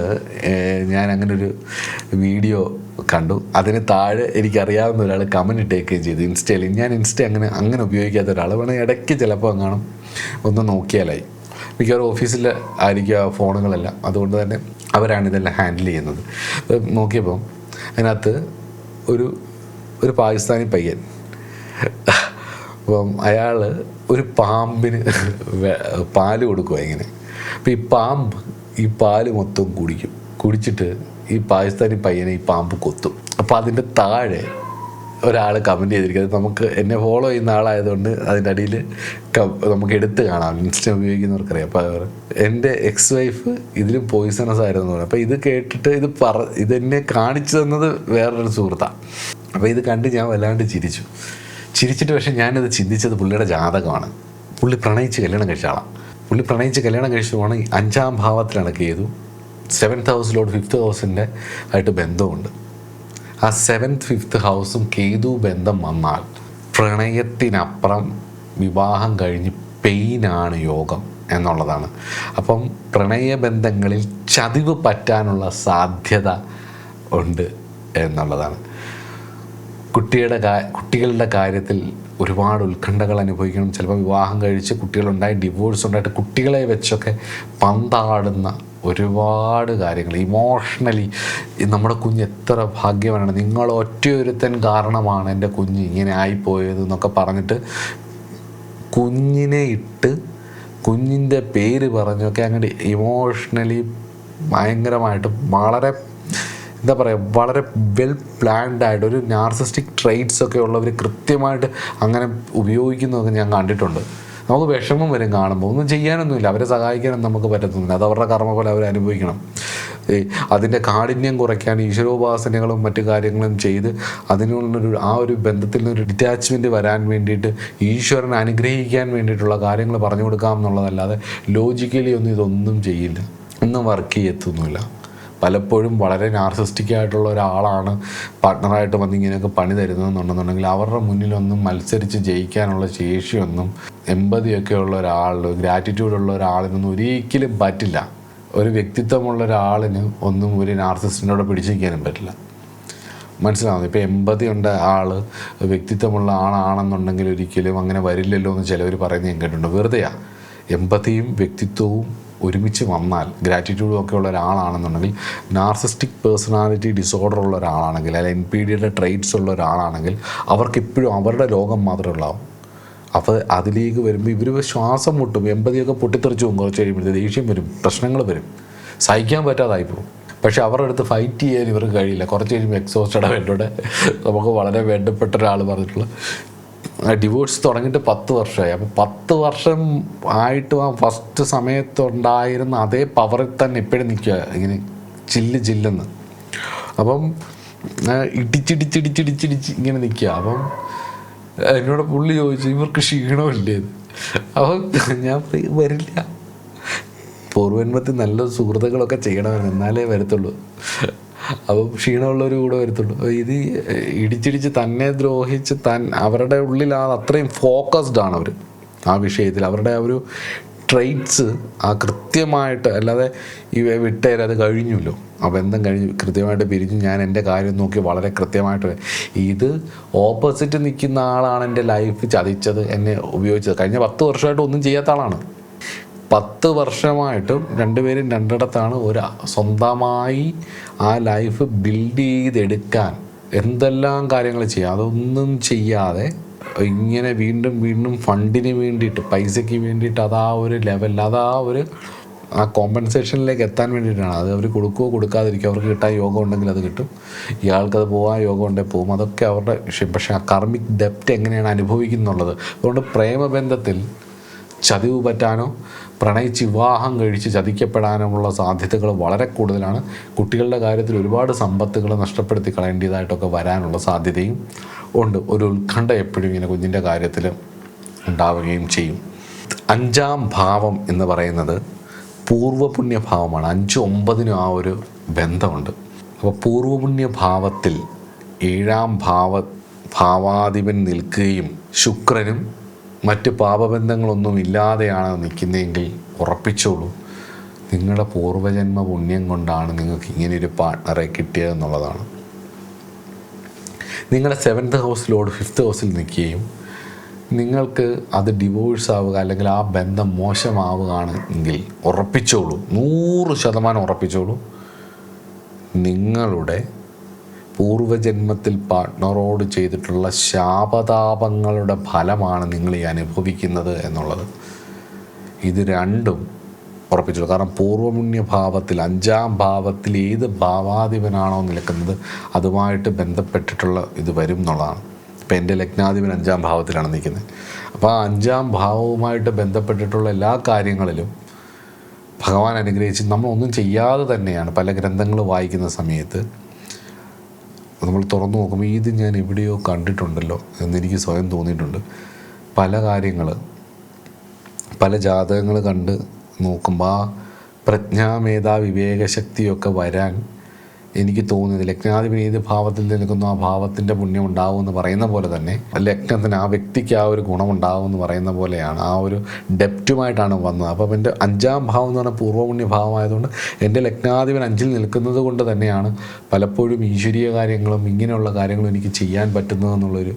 ഞാൻ അങ്ങനൊരു വീഡിയോ കണ്ടു. അതിന് താഴെ എനിക്കറിയാവുന്ന ഒരാൾ കമൻറ്റ് ഇട്ടേക്കുകയും ചെയ്തു ഇൻസ്റ്റയിൽ. ഞാൻ ഇൻസ്റ്റ അങ്ങനെ ഉപയോഗിക്കാത്ത ഒരാൾ വേണമെങ്കിൽ ഇടയ്ക്ക് ചിലപ്പോൾ കാണും, ഒന്ന് നോക്കിയാലായി. മിക്കവാറും ഓഫീസിൽ ആയിരിക്കും ആ ഫോണുകളെല്ലാം, അതുകൊണ്ട് തന്നെ അവരാണ് ഇതെല്ലാം ഹാൻഡിൽ ചെയ്യുന്നത്. നോക്കിയപ്പം അതിനകത്ത് ഒരു പാകിസ്ഥാനി പയ്യൻ, അപ്പം അയാൾ ഒരു പാമ്പിന് പാല് കൊടുക്കുക ഇങ്ങനെ. അപ്പോൾ ഈ പാല് മൊത്തം കുടിച്ചിട്ട് ഈ പാകിസ്ഥാനി പയ്യനെ ഈ പാമ്പ് കൊത്തും. അപ്പോൾ അതിൻ്റെ താഴെ ഒരാൾ കമൻറ്റ് ചെയ്തിരിക്കുന്നത്, നമുക്ക് എന്നെ ഫോളോ ചെയ്യുന്ന ആളായതുകൊണ്ട് അതിൻ്റെ അടിയിൽ നമുക്ക് എടുത്ത് കാണാം, ഇൻസ്റ്റ ഉപയോഗിക്കുന്നവർക്കറിയാം. അപ്പോൾ എൻ്റെ എക്സ് വൈഫ് ഇതിലും പോയിസണസ് ആയിരുന്നു പറഞ്ഞു. അപ്പോൾ ഇത് കേട്ടിട്ട് ഇതെന്നെ കാണിച്ചു തന്നത് വേറൊരു സുഹൃത്താണ്. അപ്പോൾ ഇത് കണ്ട് ഞാൻ വല്ലാണ്ട് ചിരിച്ചിട്ട് പക്ഷേ ഞാനത് ചിന്തിച്ചത് പുള്ളിയുടെ ജാതകമാണ്. പുള്ളി പ്രണയിച്ച് കല്യാണം കഴിച്ച ആളാണ്. പുള്ളി പ്രണയിച്ച് കല്യാണം കഴിച്ചതാണ് 5ാം ഭാവത്തിലാണ് കേതു. 7th ഹൗസിലോട് 5th ഹൗസിൻ്റെ ആയിട്ട് ബന്ധമുണ്ട്. ആ 7th 5th ഹൗസും കേതു ബന്ധം വന്നാൽ പ്രണയത്തിനപ്പുറം വിവാഹം കഴിഞ്ഞ് പെയിനാണ് യോഗം എന്നുള്ളതാണ്. അപ്പം പ്രണയബന്ധങ്ങളിൽ ചതിവ് പറ്റാനുള്ള സാധ്യത ഉണ്ട് എന്നുള്ളതാണ്. കുട്ടികളുടെ കാര്യത്തിൽ ഒരുപാട് ഉത്കണ്ഠകൾ അനുഭവിക്കണം. ചിലപ്പോൾ വിവാഹം കഴിച്ച് കുട്ടികളുണ്ടായി, ഡിവോഴ്സ് ഉണ്ടായിട്ട് കുട്ടികളെ വെച്ചൊക്കെ പന്താടുന്ന ഒരുപാട് കാര്യങ്ങൾ. ഇമോഷണലി നമ്മുടെ കുഞ്ഞ് എത്ര ഭാഗ്യവാനാണ്, നിങ്ങൾ ഒറ്റയൊരുത്തൻ കാരണമാണ് എൻ്റെ കുഞ്ഞ് ഇങ്ങനെ ആയിപ്പോയത് എന്നൊക്കെ പറഞ്ഞിട്ട് കുഞ്ഞിനെ ഇട്ട് കുഞ്ഞിൻ്റെ പേര് പറഞ്ഞൊക്കെ അങ്ങോട്ട് ഇമോഷണലി ഭയങ്കരമായിട്ട് വളരെ വെൽ പ്ലാൻഡ് ആയിട്ട് ഒരു നാർസിസ്റ്റിക് ട്രെയ്റ്റ്സ് ഒക്കെ ഉള്ളവർ കൃത്യമായിട്ട് അങ്ങനെ ഉപയോഗിക്കുന്നതൊക്കെ ഞാൻ കണ്ടിട്ടുണ്ട്. നമുക്ക് വിഷമം വരും കാണുമ്പോൾ. ഒന്നും ചെയ്യാനൊന്നുമില്ല, അവരെ സഹായിക്കാനൊന്നും നമുക്ക് പറ്റത്തൊന്നുമില്ല. അത് അവരുടെ കർമ്മഫലം അവർ അനുഭവിക്കണം. അതിൻ്റെ കാഠിന്യം കുറയ്ക്കാൻ ഈശ്വരോപാസനകളും മറ്റു കാര്യങ്ങളും ചെയ്ത് അതിനുള്ളൊരു ആ ഒരു ബന്ധത്തിൽ നിന്നൊരു ഡിറ്റാച്ച്മെൻറ്റ് വരാൻ വേണ്ടിയിട്ട് ഈശ്വരനെ അനുഗ്രഹിക്കാൻ വേണ്ടിയിട്ടുള്ള കാര്യങ്ങൾ പറഞ്ഞു കൊടുക്കാം എന്നുള്ളതല്ലാതെ ലോജിക്കലി ഒന്നും ഇതൊന്നും ചെയ്യില്ല, ഒന്നും വർക്ക് ചെയ്യത്തൊന്നുമില്ല. പലപ്പോഴും വളരെ നാർസിസ്റ്റിക് ആയിട്ടുള്ള ഒരാളാണ് പാർട്ട്ണറായിട്ട് വന്ന് ഇങ്ങനെയൊക്കെ പണി തരുന്നതെന്നുണ്ടെന്നുണ്ടെങ്കിൽ അവരുടെ മുന്നിലൊന്നും മത്സരിച്ച് ജയിക്കാനുള്ള ശേഷിയൊന്നും എമ്പതിയൊക്കെ ഉള്ള ഒരാൾ, ഗ്രാറ്റിറ്റ്യൂഡുള്ള ഒരാളിനൊന്നും ഒരിക്കലും പറ്റില്ല. ഒരു വ്യക്തിത്വമുള്ള ഒരാളിന് ഒന്നും ഒരു നാർസിസ്റ്റിനോട് പിടിച്ചു നിൽക്കാനും പറ്റില്ല. മനസ്സിലാവുന്നു. ഇപ്പോൾ എമ്പതി ഉണ്ട് ആൾ, വ്യക്തിത്വമുള്ള ആളാണെന്നുണ്ടെങ്കിൽ ഒരിക്കലും അങ്ങനെ വരില്ലല്ലോ എന്ന് ചിലവർ പറയുന്നത് ഞാൻ കേട്ടിട്ടുണ്ട്. വെറുതെയാണ്. എമ്പതിയും വ്യക്തിത്വവും ഒരുമിച്ച് വന്നാൽ, ഗ്രാറ്റിറ്റ്യൂഡും ഒക്കെ ഉള്ള ഒരാളാണെന്നുണ്ടെങ്കിൽ, നാർസിസ്റ്റിക് പേഴ്സണാലിറ്റി ഡിസോർഡർ ഉള്ള ഒരാളാണെങ്കിൽ, അല്ലെങ്കിൽ NPDയുടെ ട്രെയ്റ്റ്സ് ഉള്ള ഒരാളാണെങ്കിൽ അവർക്കിപ്പോഴും അവരുടെ ലോകം മാത്രമേ ഉണ്ടാവും. അപ്പോൾ അതിലേക്ക് വരുമ്പോൾ ഇവർ ശ്വാസം മുട്ടും, എമ്പതിയൊക്കെ പൊട്ടിത്തെറിച്ച് പോകും. കുറച്ച് കഴിയുമ്പോഴത്തെ ദേഷ്യം വരും, പ്രശ്നങ്ങൾ വരും, സഹിക്കാൻ പറ്റാതായിപ്പോവും. പക്ഷെ അവരുടെ അടുത്ത് ഫൈറ്റ് ചെയ്യാൻ ഇവർക്ക് കഴിയില്ല. കുറച്ച് കഴിയുമ്പോൾ എക്സോസ്റ്റഡ് എന്നോട് നമുക്ക് വളരെ വേണ്ടപ്പെട്ട ഒരാൾ പറഞ്ഞിട്ടുള്ള, ഡിവോഴ്സ് തുടങ്ങിയിട്ട് 10 വർഷമായി. അപ്പോൾ 10 വർഷം ആയിട്ടും ആ ഫസ്റ്റ് സമയത്തുണ്ടായിരുന്ന അതേ പവറിൽ തന്നെ ഇപ്പോഴും നിൽക്കുക, ഇങ്ങനെ ചില്ലെന്ന്. അപ്പം ഇടിച്ചിടിച്ചിടിച്ചിടിച്ചിടിച്ച് ഇങ്ങനെ നിൽക്കുക. അപ്പം എന്നോട് പുള്ളി ചോദിച്ചു, ഇവർക്ക് ക്ഷീണമില്ലേ? അപ്പം ഞാൻ വരില്ല, പൂർവ്വജന്മത്തിൽ നല്ല സുഹൃത്തുക്കളൊക്കെ ചെയ്യണമെന്ന്, എന്നാലേ വരത്തുള്ളൂ. അപ്പം ക്ഷീണമുള്ളവർ കൂടെ വരത്തുള്ളൂ. ഇത് ഇടിച്ചിടിച്ച് തന്നെ ദ്രോഹിച്ച് അവരുടെ ഉള്ളിൽ അത്രയും ഫോക്കസ്ഡ് ആണ് അവർ ആ വിഷയത്തിൽ. അവരുടെ ആ ഒരു ട്രെയ്റ്റ്സ് ആ കൃത്യമായിട്ട്, അല്ലാതെ വിട്ടേരെ അത് കഴിഞ്ഞല്ലോ, ആ ബന്ധം കഴിഞ്ഞു, കൃത്യമായിട്ട് പിരിഞ്ഞു, ഞാൻ എൻ്റെ കാര്യം നോക്കി വളരെ കൃത്യമായിട്ട്. ഇത് ഓപ്പോസിറ്റ് നിൽക്കുന്ന ആളാണ് എൻ്റെ ലൈഫ് ചതിച്ചത്, എന്നെ ഉപയോഗിച്ചത്. കഴിഞ്ഞ 10 വർഷമായിട്ട് ഒന്നും ചെയ്യാത്ത ആളാണ്. 10 വർഷമായിട്ടും രണ്ടുപേരും രണ്ടിടത്താണ്. സ്വന്തമായി ആ ലൈഫ് ബിൽഡ് ചെയ്തെടുക്കാൻ എന്തെല്ലാം കാര്യങ്ങൾ ചെയ്യാം, അതൊന്നും ചെയ്യാതെ ഇങ്ങനെ വീണ്ടും വീണ്ടും ഫണ്ടിന് വേണ്ടിയിട്ട്, പൈസയ്ക്ക് വേണ്ടിയിട്ട്, അതാ ഒരു ലെവൽ, ആ കോമ്പൻസേഷനിലേക്ക് എത്താൻ വേണ്ടിയിട്ടാണ്. അത് അവർ കൊടുക്കുകയോ കൊടുക്കാതിരിക്കുക, അവർക്ക് കിട്ടാൻ യോഗം ഉണ്ടെങ്കിൽ അത് കിട്ടും, ഇയാൾക്കത് പോകാൻ യോഗം ഉണ്ടെങ്കിൽ പോകും, അതൊക്കെ അവരുടെ വിഷയം. പക്ഷേ ആ കർമ്മിക് ഡെപ്റ്റ് എങ്ങനെയാണ് അനുഭവിക്കുന്നുള്ളത്. അതുകൊണ്ട് പ്രേമബന്ധത്തിൽ ചതിവ് പറ്റാനോ പ്രണയിച്ച് വിവാഹം കഴിച്ച് ചതിക്കപ്പെടാനുമുള്ള സാധ്യതകൾ വളരെ കൂടുതലാണ്. കുട്ടികളുടെ കാര്യത്തിൽ ഒരുപാട് സമ്പത്തുകൾ നഷ്ടപ്പെടുത്തി കളയേണ്ടതായിട്ടൊക്കെ വരാനുള്ള സാധ്യതയും ഉണ്ട്. ഒരു ഉത്കണ്ഠ എപ്പോഴും ഇങ്ങനെ കുഞ്ഞിൻ്റെ കാര്യത്തിൽ ഉണ്ടാവുകയും ചെയ്യും. 5ാം ഭാവം എന്ന് പറയുന്നത് പൂർവ്വപുണ്യഭാവമാണ്. 5, 9 ആ ഒരു ബന്ധമുണ്ട്. അപ്പോൾ പൂർവ്വപുണ്യഭാവത്തിൽ 7ാം ഭാവാധിപൻ നിൽക്കുകയും ശുക്രനും മറ്റ് പാപബന്ധങ്ങളൊന്നും ഇല്ലാതെയാണ് നിൽക്കുന്നതെങ്കിൽ ഉറപ്പിച്ചോളൂ, നിങ്ങളുടെ പൂർവ്വജന്മ പുണ്യം കൊണ്ടാണ് നിങ്ങൾക്ക് ഇങ്ങനെയൊരു പാർട്ട്ണറെ കിട്ടിയതെന്നുള്ളതാണ്. നിങ്ങളുടെ 7th ഹൗസ് ലോർഡ് 5th ഹൗസിൽ നിൽക്കുകയും നിങ്ങൾക്ക് അത് ഡിവോഴ്സ് ആവുക, അല്ലെങ്കിൽ ആ ബന്ധം മോശമാവുകയാണ് എങ്കിൽ ഉറപ്പിച്ചോളൂ, 100% ഉറപ്പിച്ചോളൂ, നിങ്ങളുടെ പൂർവ്വജന്മത്തിൽ പാർട്ട്ണറോട് ചെയ്തിട്ടുള്ള ശാപതാപങ്ങളുടെ ഫലമാണ് നിങ്ങൾ ഈ അനുഭവിക്കുന്നത് എന്നുള്ളത്. ഇത് രണ്ടും ഉറപ്പിച്ചുള്ളൂ. കാരണം പൂർവ്വപുണ്യഭാവത്തിൽ 5ാം ഭാവത്തിൽ ഏത് ഭാവാധിപനാണോ നിൽക്കുന്നത് അതുമായിട്ട് ബന്ധപ്പെട്ടിട്ടുള്ള ഇത് വരും എന്നുള്ളതാണ്. ഇപ്പം എൻ്റെ ലഗ്നാധിപൻ 5ാം ഭാവത്തിലാണ് നിൽക്കുന്നത്. അപ്പോൾ ആ 5ാം ഭാവവുമായിട്ട് ബന്ധപ്പെട്ടിട്ടുള്ള എല്ലാ കാര്യങ്ങളിലും ഭഗവാൻ അനുഗ്രഹിച്ച് നമ്മളൊന്നും ചെയ്യാതെ തന്നെയാണ് പല ഗ്രന്ഥങ്ങൾ വായിക്കുന്ന സമയത്ത് നമ്മൾ തുറന്നു നോക്കുമ്പോൾ ഇത് ഞാൻ എവിടെയോ കണ്ടിട്ടുണ്ടല്ലോ എന്നെനിക്ക് സ്വയം തോന്നിയിട്ടുണ്ട്. പല കാര്യങ്ങൾ, പല ജാതകങ്ങൾ കണ്ട് നോക്കുമ്പോൾ ആ പ്രജ്ഞാമേധാ വിവേകശക്തിയൊക്കെ വരാൻ എനിക്ക് തോന്നിയത് ലഗ്നാധിപൻ ഏത് ഭാവത്തിൽ നിൽക്കുന്നു ആ ഭാവത്തിൻ്റെ പുണ്യം ഉണ്ടാവുമെന്ന് പറയുന്ന പോലെ തന്നെ ലഗ്നത്തിന് ആ വ്യക്തിക്ക് ആ ഒരു ഗുണമുണ്ടാവുമെന്ന് പറയുന്ന പോലെയാണ്. ആ ഒരു ഡെപ്റ്റുമായിട്ടാണ് വന്നത്. അപ്പം എൻ്റെ 5ാം ഭാവം എന്ന് പറഞ്ഞാൽ പൂർവ്വപുണ്യ ഭാവമായതുകൊണ്ട് എൻ്റെ ലഗ്നാധിപൻ 5ൽ നിൽക്കുന്നത് കൊണ്ട് തന്നെയാണ് പലപ്പോഴും ഈശ്വരീയ കാര്യങ്ങളും ഇങ്ങനെയുള്ള കാര്യങ്ങളും എനിക്ക് ചെയ്യാൻ പറ്റുന്നതെന്നുള്ളൊരു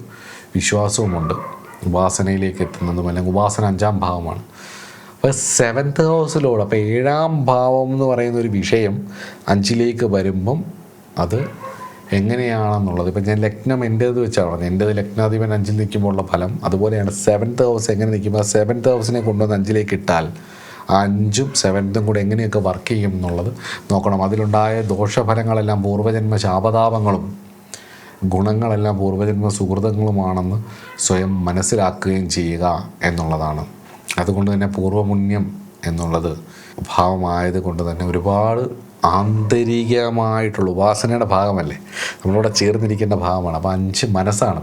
വിശ്വാസവുമുണ്ട്. ഉപാസനയിലേക്ക് എത്തുന്നതും, അല്ലെങ്കിൽ ഉപാസന 5ാം ഭാവമാണ്. അപ്പോൾ 7th ഹൗസിലോട്, അപ്പോൾ 7ാം ഭാവം എന്ന് പറയുന്ന ഒരു വിഷയം 5ലേക്ക് വരുമ്പം അത് എങ്ങനെയാണെന്നുള്ളത്, ഇപ്പം ഞാൻ ലഗ്നം എൻ്റേത് വെച്ചാണ് പറഞ്ഞത്. എൻ്റേത് ലഗ്നാധിപൻ 5ൽ നിൽക്കുമ്പോൾ ഉള്ള ഫലം അതുപോലെയാണ്. 7th ഹൗസ് എങ്ങനെ നിൽക്കുമ്പോൾ 7th ഹൗസിനെ കൊണ്ടുവന്ന് 5ലേക്ക് ഇട്ടാൽ 5ഉം 7th കൂടെ എങ്ങനെയൊക്കെ വർക്ക് ചെയ്യും എന്നുള്ളത് നോക്കണം. അതിലുണ്ടായ ദോഷഫലങ്ങളെല്ലാം പൂർവ്വജന്മ ശാപതാപങ്ങളും ഗുണങ്ങളെല്ലാം പൂർവ്വജന്മ സുഹൃതങ്ങളുമാണെന്ന് സ്വയം മനസ്സിലാക്കുകയും ചെയ്യുക എന്നുള്ളതാണ്. അതുകൊണ്ട് തന്നെ പൂർവ്വപുണ്യം എന്നുള്ളത് ഭാവമായത് കൊണ്ട് തന്നെ ഒരുപാട് ആന്തരികമായിട്ടുള്ള ഉപാസനയുടെ ഭാഗമല്ലേ, നമ്മളോട് ചേർന്നിരിക്കേണ്ട ഭാഗമാണ്. അപ്പോൾ 5 മനസ്സാണ്,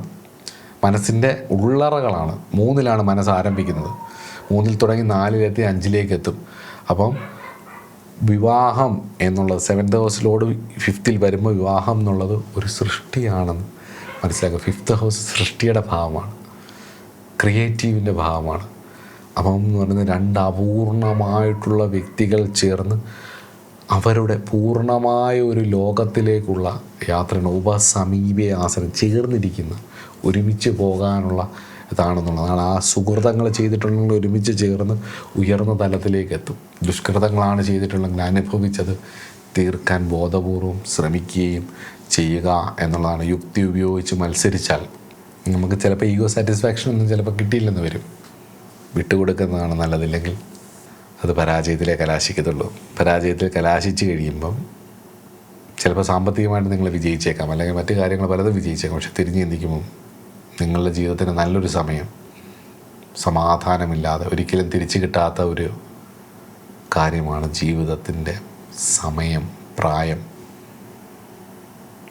മനസ്സിൻ്റെ ഉള്ളറകളാണ്. 3-ലാണ് മനസ്സ് ആരംഭിക്കുന്നത്. 3-ൽ തുടങ്ങി 4-ലെത്തി 5-ലേക്ക് എത്തും. അപ്പം വിവാഹം എന്നുള്ളത് 7th ഹൗസിലോട് 5th വരുമ്പോൾ വിവാഹം എന്നുള്ളത് ഒരു സൃഷ്ടിയാണെന്ന് മനസ്സിലാക്കുക. 5th ഹൗസ് സൃഷ്ടിയുടെ ഭാവമാണ്, ക്രിയേറ്റീവിൻ്റെ ഭാവമാണ്. അപ്പം എന്ന് പറയുന്നത് 2 അപൂർണമായിട്ടുള്ള വ്യക്തികൾ ചേർന്ന് അവരുടെ പൂർണ്ണമായ ഒരു ലോകത്തിലേക്കുള്ള യാത്രയാണ്. ഉപസമീപ ആസനം, ചേർന്നിരിക്കുന്ന, ഒരുമിച്ച് പോകാനുള്ള ഇതാണെന്നുള്ളതാണ്. ആ സുഹൃതങ്ങൾ ചെയ്തിട്ടുണ്ടെങ്കിൽ ഒരുമിച്ച് ചേർന്ന് ഉയർന്ന തലത്തിലേക്ക് എത്തും. ദുഷ്കൃതങ്ങളാണ് ചെയ്തിട്ടുണ്ടെങ്കിൽ അനുഭവിച്ചത് തീർക്കാൻ ബോധപൂർവം ശ്രമിക്കുകയും ചെയ്യുക എന്നുള്ളതാണ്. യുക്തി ഉപയോഗിച്ച് മത്സരിച്ചാൽ നമുക്ക് ചിലപ്പോൾ ഈഗോ സാറ്റിസ്ഫാക്ഷൻ ഒന്നും ചിലപ്പോൾ കിട്ടിയില്ലെന്ന് വരും. വിട്ടുകൊടുക്കുന്നതാണ് നല്ലതില്ലെങ്കിൽ അത് പരാജയത്തിലേ കലാശിക്കത്തുള്ളൂ. പരാജയത്തിൽ കലാശിച്ച് കഴിയുമ്പം ചിലപ്പോൾ സാമ്പത്തികമായിട്ട് നിങ്ങൾ വിജയിച്ചേക്കാം, അല്ലെങ്കിൽ മറ്റു കാര്യങ്ങൾ പലതും വിജയിച്ചേക്കാം. പക്ഷെ തിരിഞ്ഞ് ചിന്തിക്കുമ്പം നിങ്ങളുടെ ജീവിതത്തിന് നല്ലൊരു സമയം, സമാധാനമില്ലാതെ ഒരിക്കലും തിരിച്ചു കിട്ടാത്ത ഒരു കാര്യമാണ് ജീവിതത്തിൻ്റെ സമയം, പ്രായം.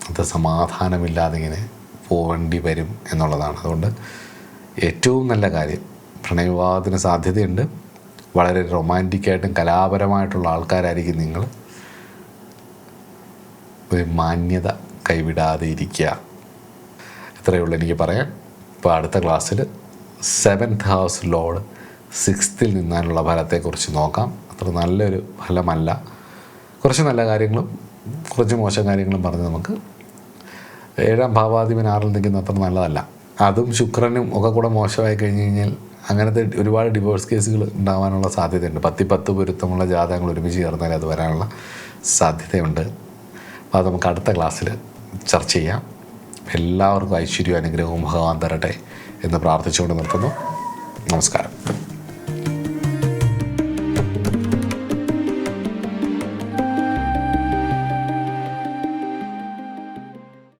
അത് സമാധാനമില്ലാതെ ഇങ്ങനെ പോകേണ്ടി വരും എന്നുള്ളതാണ്. അതുകൊണ്ട് ഏറ്റവും നല്ല കാര്യം, പ്രണയവിവാഹത്തിന് സാധ്യതയുണ്ട്. വളരെ റൊമാൻറ്റിക്കായിട്ടും കലാപരമായിട്ടുള്ള ആൾക്കാരായിരിക്കും നിങ്ങൾ. ഒരു മാന്യത കൈവിടാതെ ഇരിക്കുക. ഇത്രയേ ഉള്ളൂ എനിക്ക് പറയാൻ. ഇപ്പോൾ അടുത്ത ക്ലാസ്സിൽ 7th ഹൗസ് ലോർഡ് 6th നിന്നാലുള്ള ഫലത്തെക്കുറിച്ച് നോക്കാം. അത്ര നല്ലൊരു ഫലമല്ല. കുറച്ച് നല്ല കാര്യങ്ങളും കുറച്ച് മോശം കാര്യങ്ങളും പറഞ്ഞ് നമുക്ക് 7ാം ഭാവാധിപൻ 6ൽ നിൽക്കുന്ന അത്ര നല്ലതല്ല. അതും ശുക്രനും ഒക്കെ കൂടെ മോശമായി കഴിഞ്ഞ് കഴിഞ്ഞാൽ അങ്ങനത്തെ ഒരുപാട് ഡിവോഴ്സ് കേസുകൾ ഉണ്ടാകാനുള്ള സാധ്യതയുണ്ട്. 10 പൊരുത്തമുള്ള ജാതകങ്ങൾ ഒരുമിച്ച് ചേർന്നാൽ അത് വരാനുള്ള സാധ്യതയുണ്ട്. അപ്പോൾ അത് നമുക്ക് അടുത്ത ക്ലാസ്സിൽ ചർച്ച ചെയ്യാം. എല്ലാവർക്കും ഐശ്വര്യവും അനുഗ്രഹവും ഭഗവാൻ തരട്ടെ എന്ന് പ്രാർത്ഥിച്ചുകൊണ്ട് നിർത്തുന്നു. നമസ്കാരം.